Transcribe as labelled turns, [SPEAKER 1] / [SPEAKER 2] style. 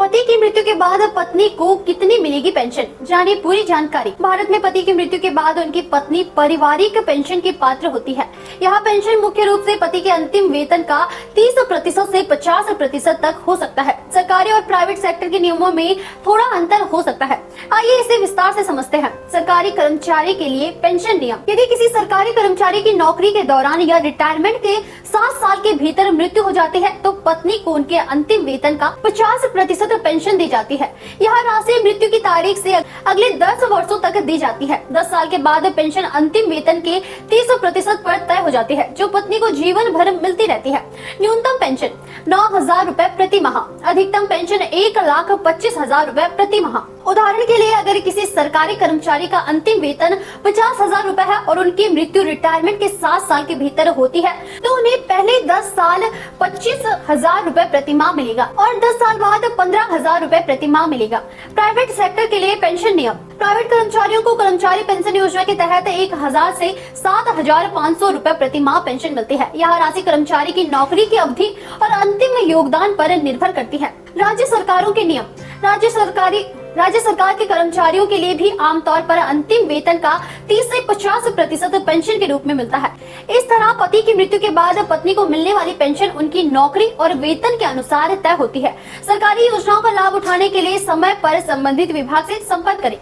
[SPEAKER 1] पति की मृत्यु के बाद पत्नी को कितनी मिलेगी पेंशन, जानिए पूरी जानकारी। भारत में पति की मृत्यु के बाद उनकी पत्नी पारिवारिक पेंशन की पात्र होती है। यह पेंशन मुख्य रूप से पति के अंतिम वेतन का 30% से 50% तक हो सकता है। सरकारी और प्राइवेट सेक्टर के नियमों में थोड़ा अंतर हो सकता है। आइए इसे विस्तार से समझते हैं। सरकारी कर्मचारी के लिए पेंशन नियम। यदि किसी सरकारी कर्मचारी की नौकरी के दौरान या रिटायरमेंट के 7 साल के भीतर मृत्यु हो जाती है तो पत्नी को उनके अंतिम वेतन का 50% पेंशन दी जाती है। यह राशि मृत्यु की तारीख से अगले 10 वर्षों तक दी जाती है। 10 साल के बाद पेंशन अंतिम वेतन के 30% पर तय हो जाती है, जो पत्नी को जीवन भर मिलती रहती है। न्यूनतम पेंशन 9,000 रूपए प्रति माह, अधिकतम पेंशन 1,25,000 रूपए प्रति माह। उदाहरण के लिए अगर किसी सरकारी कर्मचारी का अंतिम वेतन 50,000 रूपए है और उनकी मृत्यु रिटायरमेंट के 7 साल के भीतर होती है तो उन्हें पहले 10 साल 25,000 रूपए प्रति माह मिलेगा और 10 साल बाद 15,000 रूपए प्रति माह मिलेगा। प्राइवेट सेक्टर के लिए पेंशन नियम। प्राइवेट कर्मचारियों को कर्मचारी पेंशन योजना के तहत 1,000 से 7,500 रूपए प्रति माह पेंशन मिलती है। यह राशि कर्मचारी की नौकरी की अवधि और अंतिम योगदान पर निर्भर करती है। राज्य सरकारों के नियम। राज्य सरकार के कर्मचारियों के लिए भी आमतौर पर अंतिम वेतन का 30 से 50% पेंशन के रूप में मिलता है। इस तरह पति की मृत्यु के बाद पत्नी को मिलने वाली पेंशन उनकी नौकरी और वेतन के अनुसार तय होती है। सरकारी योजनाओं का लाभ उठाने के लिए समय पर संबंधित विभाग से संपर्क करें।